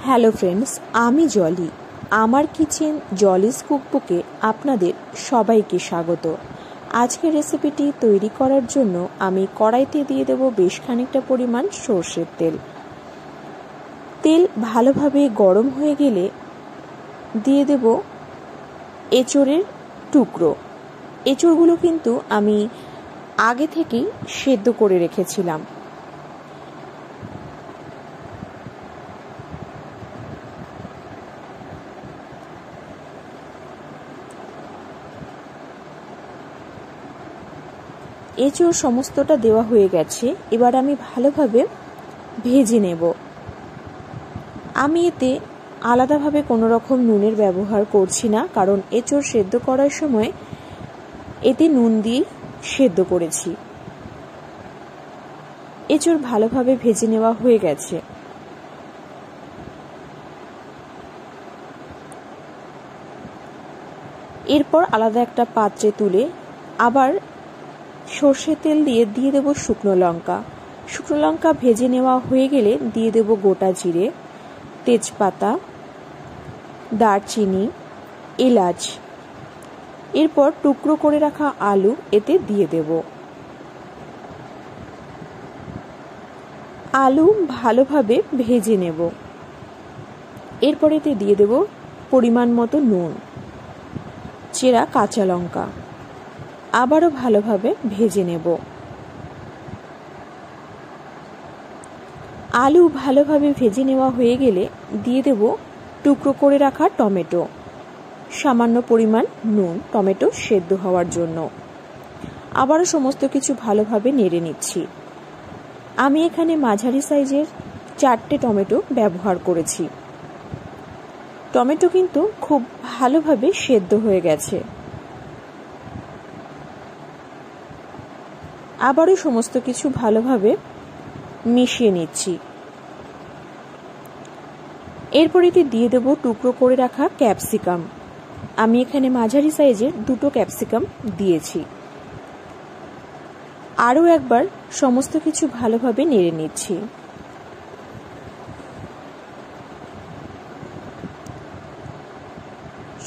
Hello friends, আমি জলি। আমার kitchen জলিস কুকবুকে আপনাদের সবাইকে স্বাগত। আজকের রেসিপিটি তৈরি করার জন্য আমি কড়াইতে দিয়ে দেব বেশ খানিকটা পরিমাণ সর্ষের তেল। তেল ভালোভাবে গরম হয়ে গেলে দিয়ে দেব এঁচোড়ের টুকরো। এঁচোড়গুলো কিন্তু আমি আগে থেকেই সেদ্ধ করে রেখেছিলাম। এঁচোড় সমস্তটা দেওয়া হয়ে গেছে। এবার আমি ভালোভাবে ভেজে নেব। আমি এতে আলাদাভাবে কোনো রকম নুনের ব্যবহার করছি না, কারণ এঁচোড় সেদ্ধ করার সময় এতে নুন দিয়ে সেদ্ধ করেছি। এঁচোড় ভালোভাবে ভেজে নেওয়া হয়ে গেছে। এরপর আলাদা একটা পাত্রে তুলে আবার সর্ষের তেল দিয়ে দেব শুকনো লঙ্কা। শুকনো লঙ্কা ভেজে নেওয়া হয়ে গেলে দিয়ে দেব গোটা জিরে, তেজপাতা, দারচিনি, এলাচ। এরপর টুকরো করে রাখা আলু এতে দিয়ে দেব। আলু ভালোভাবে ভেজে নেব। এরপর এতে দিয়ে দেব পরিমাণ মতো নুন, চেরা কাঁচা লঙ্কা। আবারও ভালোভাবে ভেজে নেব। আলু ভালোভাবে ভেজে নেওয়া হয়ে গেলে দিয়ে দেব টুকরো করে রাখা টমেটো, সামান্য পরিমাণ নুন টমেটো সেদ্ধ হওয়ার জন্য। আবারও সমস্ত কিছু ভালোভাবে নেড়ে নিচ্ছি। আমি এখানে মাঝারি সাইজের 4টে টমেটো ব্যবহার করেছি। টমেটো কিন্তু খুব ভালোভাবে সেদ্ধ হয়ে গেছে। আবারও সমস্ত কিছু ভালোভাবে মিশিয়ে নিচ্ছি। এরপর এতে দিয়ে দেব টুকরো করে রাখা ক্যাপসিকাম। আমি এখানে মাঝারি সাইজের 2টো ক্যাপসিকাম দিয়েছি। আরও একবার সমস্ত কিছু ভালোভাবে নেড়ে নিচ্ছি।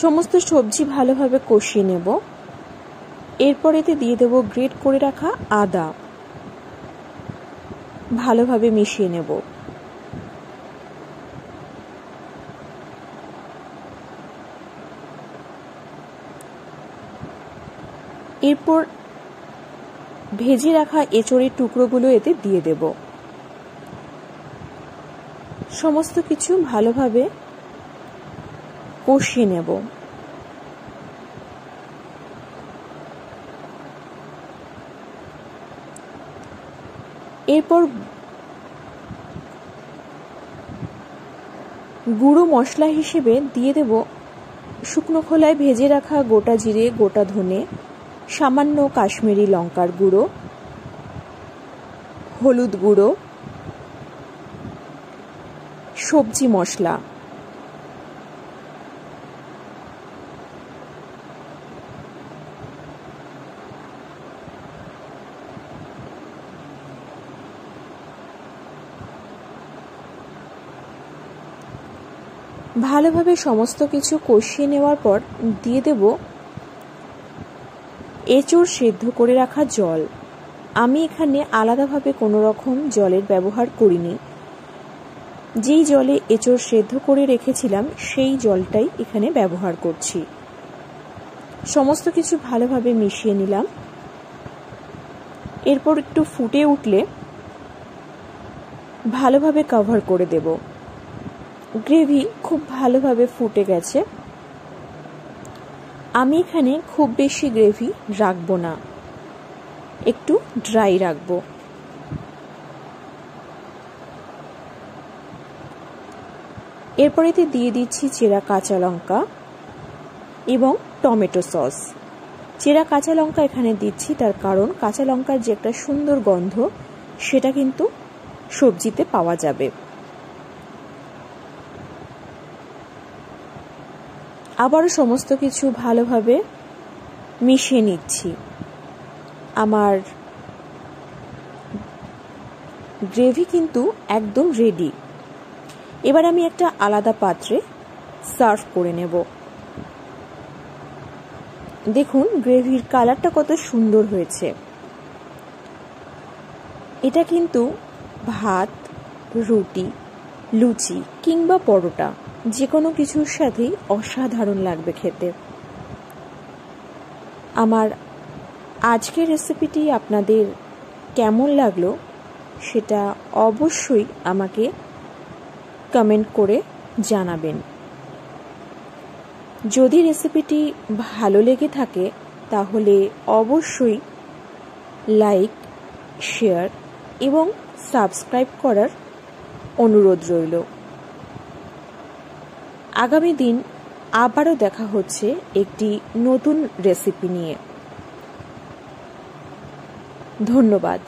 সমস্ত সবজি ভালোভাবে কষিয়ে নেব। এরপর এতে দিয়ে দেব গ্রেট করে রাখা আদা। ভালোভাবে মিশিয়ে নেব। এরপর ভেজে রাখা এঁচোড়ের টুকরোগুলো এতে দিয়ে দেব। সমস্ত কিছু ভালোভাবে কষিয়ে নেব। এরপর গুঁড়ো মশলা হিসেবে দিয়ে দেব শুকনো খোলায় ভেজে রাখা গোটা জিরে, গোটা ধনে, সামান্য কাশ্মীরি লঙ্কার গুঁড়ো, হলুদ গুঁড়ো, সবজি মশলা। ভালোভাবে সমস্ত কিছু কষিয়ে নেওয়ার পর দিয়ে দেব এঁচোড় সেদ্ধ করে রাখা জল। আমি এখানে আলাদাভাবে কোনো রকম জলের ব্যবহার করিনি। যেই জলে এঁচোড় সেদ্ধ করে রেখেছিলাম সেই জলটাই এখানে ব্যবহার করছি। সমস্ত কিছু ভালোভাবে মিশিয়ে নিলাম। এরপর একটু ফুটে উঠলে ভালোভাবে কভার করে দেব। গ্রেভি খুব ভালোভাবে ফুটে গেছে। আমি এখানে খুব বেশি গ্রেভি রাখবো না, একটু ড্রাই রাখবো। এরপর এতে দিয়ে দিচ্ছি চেরা কাঁচা লঙ্কা এবং টমেটো সস। চেরা কাঁচা লঙ্কা এখানে দিচ্ছি তার কারণ কাঁচা লঙ্কার যে একটা সুন্দর গন্ধ সেটা কিন্তু সবজিতে পাওয়া যাবে। আবারও সমস্ত কিছু ভালোভাবে মিশিয়ে নিচ্ছি। আমার গ্রেভি কিন্তু একদম রেডি। এবার আমি একটা আলাদা পাত্রে সার্ভ করে নেব। দেখুন গ্রেভির কালারটা কত সুন্দর হয়েছে। এটা কিন্তু ভাত, রুটি, লুচি কিংবা পরোটা যে কোনো কিছুর সাথেই অসাধারণ লাগবে খেতে। আমার আজকের রেসিপিটি আপনাদের কেমন লাগলো সেটা অবশ্যই আমাকে কমেন্ট করে জানাবেন। যদি রেসিপিটি ভালো লেগে থাকে তাহলে অবশ্যই লাইক, শেয়ার এবং সাবস্ক্রাইব করার অনুরোধ রইল। আগামী দিন আবারও দেখা হচ্ছে একটি নতুন রেসিপি নিয়ে। ধন্যবাদ।